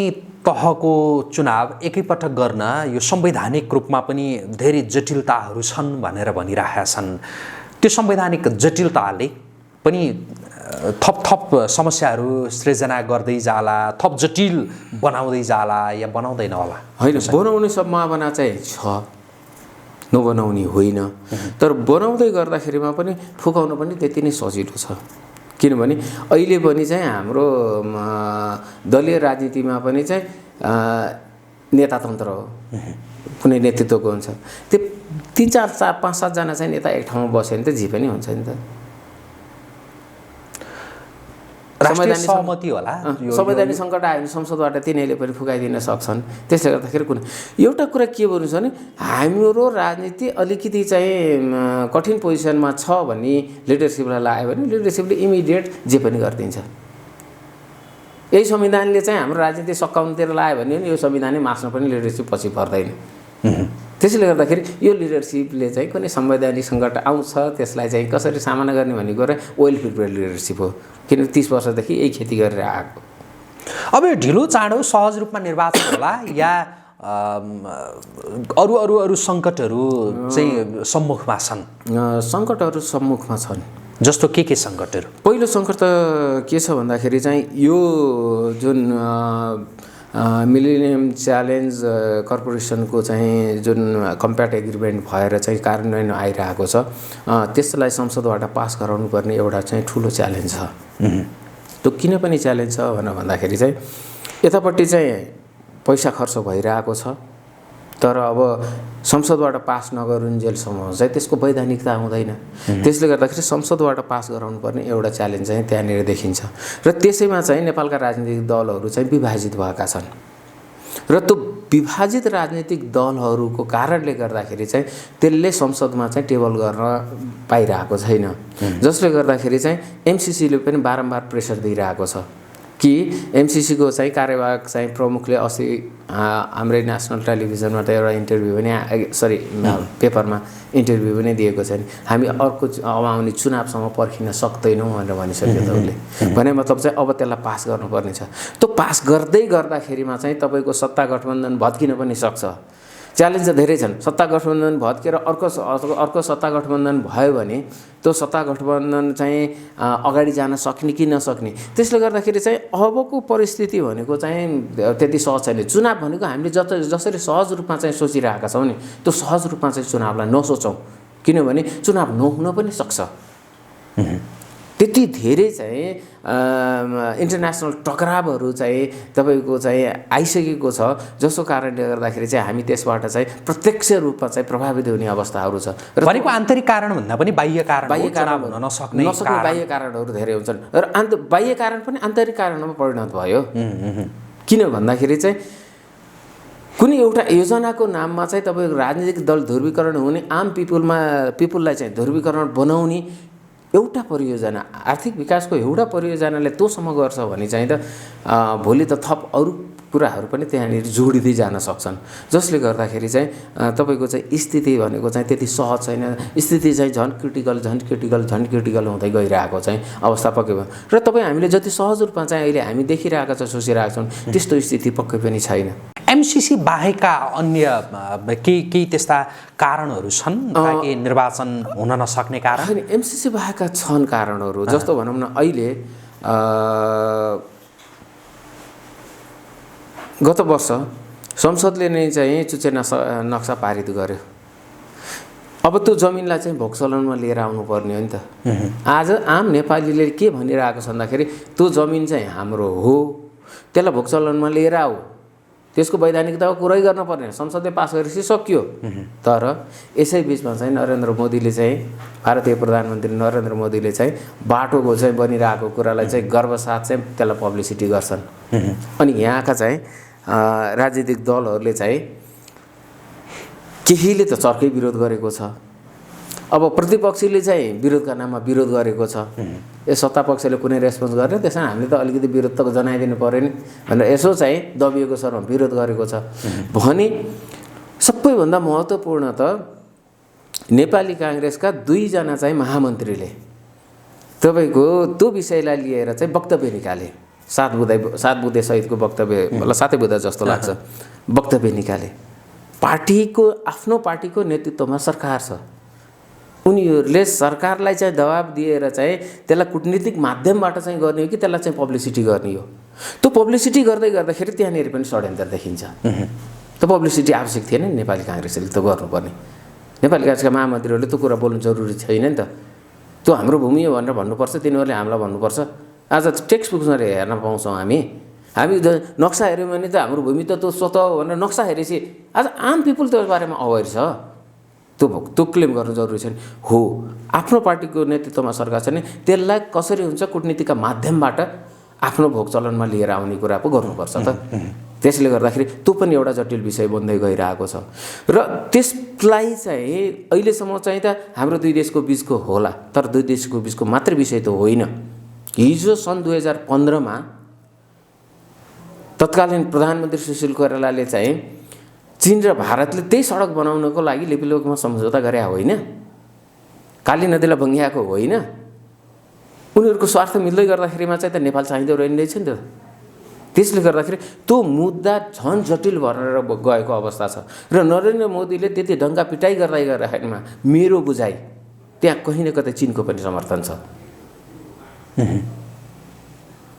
तहको चुनाव एकैपटक गर्न यो संवैधानिक रूपमा पनि धेरै जटिलताहरू छन् भनेर भनिरहेका छन्। त्यो संवैधानिक जटिलताले पनि थप थप समस्याहरू सृजना गर्दै जाला, थप जटिल बनाउँदै जाला या बनाउँदैन होला? होइन, बनाउने सम्भावना चाहिँ छ, नबनाउने होइन। तर बनाउँदै गर्दाखेरिमा पनि फुकाउन पनि त्यति नै सजिलो छ। किनभने अहिले पनि चाहिँ हाम्रो दलीय राजनीतिमा पनि चाहिँ नेतातन्त्र हो, कुनै नेतृत्वको हुन्छ। त्यो 3 4 5 7 जना चाहिँ नेता एक ठाउँमा बस्यो भने त जे पनि हुन्छ नि त। राष्ट्रिय सहमति होला। संवैधानिक सङ्कट आयो भने संसदबाट तिनीहरूले पनि फुकाइदिन सक्छन्। त्यसले गर्दाखेरि कुनै एउटा कुरा के भन्नु छ भने हाम्रो राजनीति अलिकति चाहिँ कठिन पोजिसनमा छ भन्ने लिडरसिपलाई लाग्यो भने लिडरसिपले इमिडिएट जे पनि गरिदिन्छ। यही संविधानले चाहिँ हाम्रो राजनीति सकाउनुतिर लाग्यो भने यो संविधानले मास्न पनि लिडरसिप पछि पर्दैन। त्यसले गर्दाखेरि यो लिडरसिपले चाहिँ कुनै संवैधानिक सङ्कट आउँछ त्यसलाई चाहिँ कसरी सामना गर्ने भन्ने कुरा वेल प्रिपेयर्ड लिडरसिप हो। किन 30 वर्षदेखि यही खेती गरेर आएको। अब यो ढिलो चाँडो सहज रूपमा निर्वाचन होला या अरू अरू अरू सङ्कटहरू चाहिँ सम्मुखमा छन्? सङ्कटहरू सम्मुखमा छन्। जस्तो के सङ्कटहरू? पहिलो सङ्कट त के छ भन्दाखेरि चाहिँ यो जुन मिलेनियम च्यालेन्ज कर्पोरेसनको चाहिँ जुन कम्प्याक्ट एग्रिमेन्ट भएर चाहिँ कार्यान्वयन आइरहेको छ, त्यसलाई संसदबाट पास गराउनु पर्ने एउटा चाहिँ ठुलो च्यालेन्ज छ। त्यो किन पनि च्यालेन्ज छ भनेर भन्दाखेरि चाहिँ यतापट्टि चाहिँ पैसा खर्च भइरहेको छ, तर अब संसदबाट पास नगरुन्जेलसम्म चाहिँ त्यसको वैधानिकता हुँदैन। त्यसले गर्दाखेरि संसदबाट पास गराउनु पर्ने एउटा च्यालेन्ज चाहिँ त्यहाँनिर देखिन्छ। र त्यसैमा चाहिँ नेपालका राजनीतिक दलहरू चाहिँ विभाजित भएका छन् र त्यो विभाजित राजनीतिक दलहरूको कारणले गर्दाखेरि चाहिँ त्यसले संसदमा चाहिँ टेबल गर्न पाइरहेको छैन। जसले गर्दाखेरि चाहिँ एमसिसीले पनि बारम्बार प्रेसर दिइरहेको छ कि एमसिसीको चाहिँ कार्यवाहक चाहिँ प्रमुखले अस्ति हाम्रै नेसनल टेलिभिजनमा त एउटा इन्टरभ्यू पनि पेपरमा इन्टरभ्यू पनि दिएको छ नि, हामी अर्को अब आउने चुनावसम्म पर्खिन सक्दैनौँ भनेर भनिसक्यो त उसले। भने मतलब चाहिँ अब त्यसलाई पास गर्नुपर्ने छ। त्यो पास गर्दै गर्दाखेरिमा चाहिँ तपाईँको सत्ता गठबन्धन भत्किन पनि सक्छ। च्यालेन्ज त धेरै छन्। सत्ता गठबन्धन भत्केर अर्को सत्ता गठबन्धन भयो भने त्यो सत्ता गठबन्धन चाहिँ अगाडि जान सक्ने कि नसक्ने। त्यसले गर्दाखेरि चाहिँ अबको परिस्थिति भनेको चाहिँ त्यति सहज छैन। चुनाव भनेको हामीले जसरी सहज रूपमा चाहिँ सोचिरहेका छौँ नि, त्यो सहज रूपमा चाहिँ चुनावलाई नसोचौँ, किनभने चुनाव नहुन पनि सक्छ। त्यति धेरै चाहिँ इन्टरनेसनल टकरावहरू चाहिँ तपाईँको चाहिँ आइसकेको छ, जसको कारणले गर्दाखेरि चाहिँ हामी त्यसबाट चाहिँ प्रत्यक्ष रूपमा चाहिँ प्रभावित हुने अवस्थाहरू छ। र भनेको आन्तरिक कारण भन्दा पनि बाह्य कारण हुन नसक्ने बाह्य कारणहरू धेरै हुन्छन् र बाह्य कारण पनि आन्तरिक कारणमा परिणत भयो। किन भन्दाखेरि चाहिँ कुनै एउटा योजनाको नाममा चाहिँ तपाईँको राजनीतिक दल ध्रुवीकरण हुने, आम पिपुललाई चाहिँ ध्रुवीकरण बनाउने एउटा परियोजना, आर्थिक विकासको एउटा परियोजनाले तोसम्म गर्छ भने चाहिँ त भोलि त थप अरू कुराहरू पनि त्यहाँनिर जोडिँदै जान सक्छन्। जसले गर्दाखेरि चाहिँ तपाईँको चाहिँ स्थिति भनेको चाहिँ त्यति सहज छैन। स्थिति चाहिँ झन् क्रिटिकल हुँदै गइरहेको चाहिँ अवस्था पक्कै भयो। र तपाईँ हामीले जति सहज रूपमा चाहिँ अहिले हामी देखिरहेका छौँ, सोचिरहेका छौँ, त्यस्तो स्थिति पक्कै पनि छैन। एमसिसी बाहेकका अन्य केही त्यस्ता कारणहरू छन् ताकि निर्वाचन हुन नसक्ने कारण? एमसिसी बाहेकका छन् कारणहरू। जस्तो भनौँ न, अहिले गत वर्ष संसदले नै चाहिँ चुच्चे नक्सा पारित गर्यो। अब त्यो जमिनलाई चाहिँ भोगचलनमा लिएर आउनुपर्ने हो नि त। आज आम नेपालीले के भनिरहेको छ भन्दाखेरि त्यो जमिन चाहिँ हाम्रो हो, त्यसलाई भोगचलनमा लिएर आऊ, त्यसको वैधानिकताको कुरै गर्न पर्ने, संसदले पास गरेपछि सकियो। तर यसै बिचमा चाहिँ नरेन्द्र मोदीले चाहिँ, भारतीय प्रधानमन्त्री नरेन्द्र मोदीले चाहिँ बाटोको चाहिँ बनिरहेको कुरालाई चाहिँ गर्वसाथ चाहिँ त्यसलाई पब्लिसिटी गर्छन्। अनि यहाँका चाहिँ राजनीतिक दलहरूले चाहिँ केहीले त चर्कै विरोध गरेको छ। अब प्रतिपक्षीले चाहिँ विरोधका नाममा विरोध गरेको छ। सत्ता पक्षले कुनै रेस्पोन्स गरेन, त्यसमा हामीले त अलिकति विरोध त जनाइदिनु पर्यो नि भनेर यसो चाहिँ दबिएको स्वरमा विरोध गरेको छ भने सबैभन्दा महत्त्वपूर्ण त नेपाली काङ्ग्रेसका 2 जना चाहिँ महामन्त्रीले तपाईँको त्यो विषयलाई लिएर चाहिँ वक्तव्य निकाले। सात बुँदे सहितको वक्तव्य मतलब सातै बुँदा जस्तो लाग्छ वक्तव्य निकाले। आफ्नो पार्टीको नेतृत्वमा सरकार छ, उनीहरूले सरकारलाई चाहिँ दबाब दिएर चाहिँ त्यसलाई कुटनीतिक माध्यमबाट चाहिँ गर्ने हो कि त्यसलाई चाहिँ पब्लिसिटी गर्ने हो। त्यो पब्लिसिटी गर्दै गर्दाखेरि त्यहाँनिर पनि षड्यन्त्र देखिन्छ। त्यो पब्लिसिटी आवश्यक थिएन नि नेपाली काङ्ग्रेसले त गर्नुपर्ने। नेपाली काङ्ग्रेसका महामन्त्रीहरूले त्यो कुरा बोल्नु जरुरी छैन नि त। त्यो हाम्रो भूमि हो भनेर भन्नुपर्छ, तिनीहरूले हामीलाई भन्नुपर्छ। आज टेक्स्ट बुक्समा हेर्न पाउँछौँ हामी नक्सा हेऱ्यौँ भने त हाम्रो भूमि त त्यो स्वतः हो भनेर नक्सा हेरेपछि आज आम पिपुल त्यो बारेमा अवेर छ। त्यो क्लेम गर्नु जरुरी छैन। हो, आफ्नो पार्टीको नेतृत्वमा सरकार छ भने त्यसलाई कसरी हुन्छ कुटनीतिका माध्यमबाट आफ्नो भोग चलनमा लिएर आउने कुरा पो गर्नुपर्छ त। त्यसले गर्दाखेरि त्यो पनि एउटा जटिल विषय बन्दै गइरहेको छ र त्यसलाई चाहिँ अहिलेसम्म चाहिँ त हाम्रो दुई देशको बिचको होला, तर दुई देशको बिचको मात्र विषय त होइन। हिजो सन् 2015मा तत्कालीन प्रधानमन्त्री सुशील कोइरालाले चाहिँ चीन र भारतले त्यही सडक बनाउनको लागि लिपिलोकमा सम्झौता गरे होइन, काली नदीलाई भङ्ग्याएको होइन। उनीहरूको स्वार्थ मिल्दै गर्दाखेरिमा चाहिँ त नेपाल चाहिँदो रहेछ नि त। त्यसले गर्दाखेरि त्यो मुद्दा झन् जटिल भएर गएको अवस्था छ र नरेन्द्र मोदीले त्यति डङ्गा पिटाइ गर्दाखेरिमा मेरो बुझाइ त्यहाँ कहीँ न कतै चीनको पनि समर्थन छ।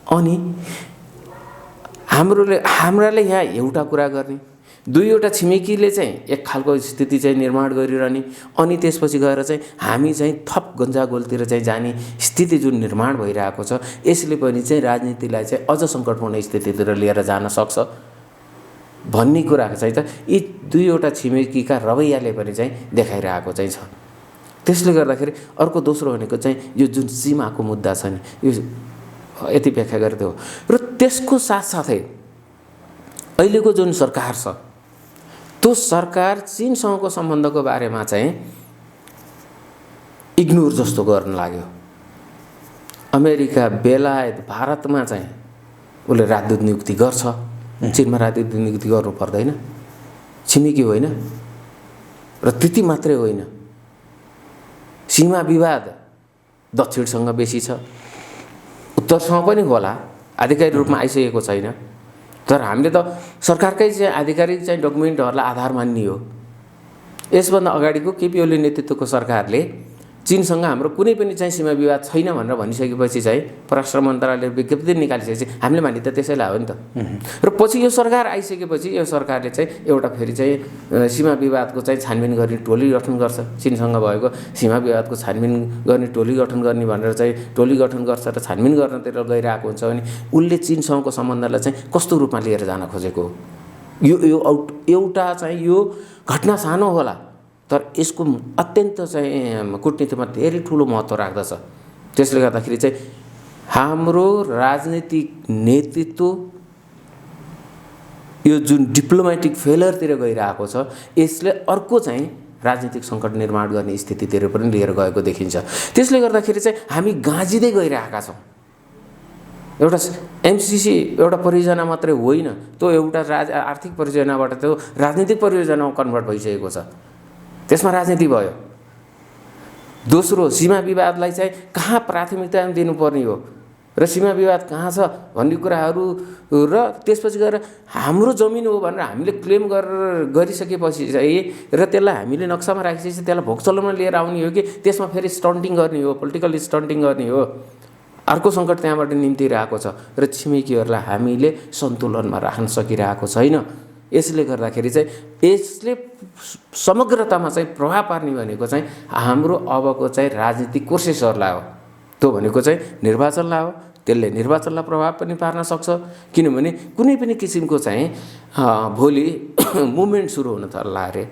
अनि हाम्राले यहाँ एउटा कुरा गर्ने, दुईवटा छिमेकीले चाहिँ एक खालको स्थिति चाहिँ निर्माण गरिरहने, अनि त्यसपछि गएर चाहिँ हामी चाहिँ थप गन्जागोलतिर चाहिँ जाने स्थिति जुन निर्माण भइरहेको छ, यसले पनि चाहिँ राजनीतिलाई चाहिँ अझ सङ्कटपूर्ण स्थितितिर लिएर जान सक्छ भन्ने कुरा चाहिँ त यी दुईवटा छिमेकीका रवैयाले पनि चाहिँ देखाइरहेको चाहिँ छ। त्यसले गर्दाखेरि अर्को दोस्रो भनेको चाहिँ यो जुन सीमाको मुद्दा छ नि, यो यति व्याख्या गरेको हो। र त्यसको साथसाथै अहिलेको जुन सरकार छ त्यो सरकार चीनसँगको सम्बन्धको बारेमा चाहिँ इग्नोर जस्तो गर्न लाग्यो। अमेरिका, बेलायत, भारतमा चाहिँ उसले राजदूत नियुक्ति गर्छ, चीनमा राजदूत नियुक्ति गर्नु पर्दैन, छिमेकी होइन। र त्यति मात्रै होइन, सीमा विवाद दक्षिणसँग बेसी छ, उत्तरसँग पनि होला, आधिकारिक रूपमा आइसकेको छैन। तर हामीले त सरकारकै चाहिँ आधिकारिक चाहिँ डकुमेन्टहरूलाई आधार मान्ने हो। यसभन्दा अगाडिको केपी ओली नेतृत्वको सरकारले चीनसँग हाम्रो कुनै पनि चाहिँ सीमा विवाद छैन भनेर भनिसकेपछि चाहिँ परराष्ट्र मन्त्रालयले विज्ञप्ति निकालिसकेपछि हामीले मान्ने त त्यसैलाई हो नि त। र पछि यो सरकार आइसकेपछि यो सरकारले चाहिँ एउटा फेरि चाहिँ सीमा विवादको चाहिँ छानबिन गर्ने टोली गठन गर्छ। चीनसँग भएको सीमा विवादको छानबिन गर्ने टोली गठन गर्ने भनेर चाहिँ टोली गठन गर्छ र छानबिन गर्नतिर गइरहेको हुन्छ भने उसले चीनसँगको सम्बन्धलाई चाहिँ कस्तो रूपमा लिएर जान खोजेको हो। यो एउटा चाहिँ यो घटना सानो होला तर यसको अत्यन्त चाहिँ कूटनीतिमा धेरै ठुलो महत्त्व राख्दछ। त्यसले गर्दाखेरि चाहिँ हाम्रो राजनीतिक नेतृत्व यो जुन डिप्लोमेटिक फेलरतिर गइरहेको छ, यसले अर्को चाहिँ राजनीतिक सङ्कट निर्माण गर्ने स्थितितिर पनि लिएर गएको देखिन्छ। त्यसले गर्दाखेरि चाहिँ हामी गाँजिँदै गइरहेका छौँ। एउटा एमसिसी एउटा परियोजना मात्रै होइन, त्यो एउटा आर्थिक परियोजनाबाट त्यो राजनीतिक परियोजनामा कन्भर्ट भइसकेको छ। त्यसमा राजनीति भयो। दोस्रो, सीमा विवादलाई चाहिँ कहाँ प्राथमिकता दिनुपर्ने हो र सीमा विवाद कहाँ छ भन्ने कुराहरू र त्यसपछि गएर हाम्रो जमिन हो भनेर हामीले क्लेम गरिसकेपछि चाहिँ र त्यसलाई हामीले नक्सामा राखिसकेपछि त्यसलाई भोगचलनमा लिएर आउने हो कि त्यसमा फेरि स्टन्टिङ गर्ने हो, पोलिटिकल स्टन्टिङ गर्ने हो। अर्को सङ्कट त्यहाँबाट निम्तिरहेको छ र छिमेकीहरूलाई हामीले सन्तुलनमा राख्न सकिरहेको छैन। यसले गर्दाखेरि चाहिँ यसले समग्रतामा चाहिँ प्रभाव पार्ने भनेको चाहिँ हाम्रो अबको चाहिँ राजनीतिक कोर्सेसहरूलाई हो। त्यो भनेको चाहिँ निर्वाचनलाई हो। त्यसले निर्वाचनलाई प्रभाव पनि पार्न सक्छ, किनभने कुनै पनि किसिमको चाहिँ भोलि मुभमेन्ट सुरु हुन थाल्ला अरे,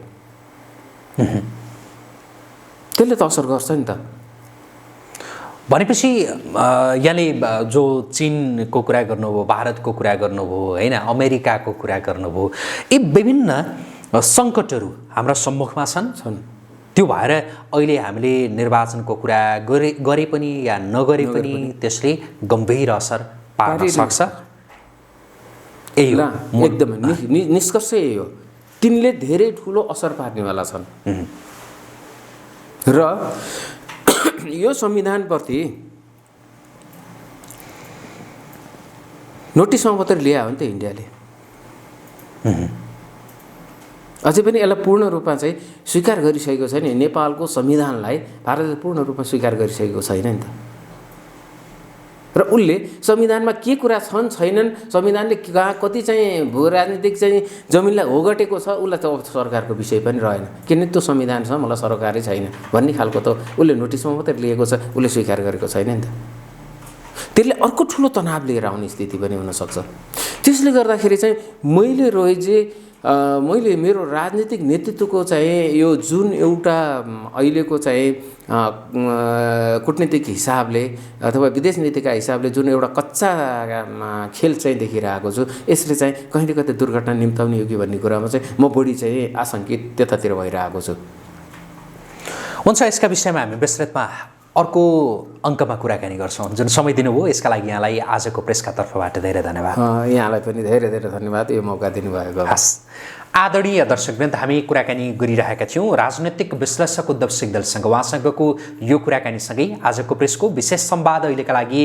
त्यसले त असर गर्छ नि त। भनेपछि यहाँले जो चीनको कुरा गर्नुभयो, भारतको कुरा गर्नुभयो होइन, अमेरिकाको कुरा गर्नुभयो, यी विभिन्न सङ्कटहरू हाम्रा सम्मुखमा छन्। त्यो भएर अहिले हामीले निर्वाचनको कुरा गरे पनि या नगरे पनि त्यसले गम्भीर असर पार्न सक्छ। यही हो एकदमै निष्कर्ष यही हो। तिनले धेरै ठुलो असर पार्नेवाला छन् र यो संविधानप्रति नोटिसमा मात्रै ल्यायो हो नि त इन्डियाले। अझै पनि यसलाई पूर्ण रूपमा चाहिँ स्वीकार गरिसकेको छैन। नेपालको संविधानलाई भारतले पूर्ण रूपमा स्वीकार गरिसकेको छैन नि त। र उसले संविधानमा के कुरा छन् छैनन्, संविधानले कहाँ कति चाहिँ भू राजनीतिक चाहिँ जमिनलाई होगटेको छ, उसलाई त अब सरकारको विषय पनि रहेन। किन त्यो संविधान छ, मलाई सरकारै छैन भन्ने खालको त उसले नोटिसमा मात्रै लिएको छ, उसले स्वीकार गरेको छैन नि त। त्यसले अर्को ठुलो तनाव लिएर आउने स्थिति पनि हुनसक्छ। त्यसले गर्दाखेरि चाहिँ मैले मेरो राजनीतिक नेतृत्वको चाहिँ यो जुन एउटा अहिलेको चाहिँ कूटनीतिक हिसाबले अथवा विदेश नीतिका हिसाबले जुन एउटा कच्चा खेल चाहिँ देखिरहेको छु, यसले चाहिँ कहीँ न कतै दुर्घटना निम्ताउने हो कि भन्ने कुरामा चाहिँ म बढी चाहिँ आशंकित त्यतातिर भइरहेको छु। हुन्छ, यसका विषयमा हामी विस्तृतमा अर्को अङ्कमा कुराकानी गर्छौँ। जुन समय दिनुभयो यसका लागि यहाँलाई आजको प्रेसका तर्फबाट धेरै धन्यवाद। यहाँलाई पनि धेरै धेरै धन्यवाद यो मौका दिनुभएको। हस्, आदरणीय दर्शकवृन्द, हामी कुराकानी गरिरहेका थियौँ राजनैतिक विश्लेषक उद्धव सिग्देलसँग। उहाँसँगको यो कुराकानीसँगै आजको प्रेसको विशेष संवाद अहिलेका लागि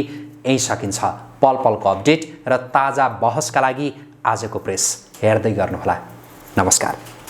यहीँ सकिन्छ। पल पलको अपडेट र ताजा बहसका लागि आजको प्रेस हेर्दै गर्नुहोला। नमस्कार।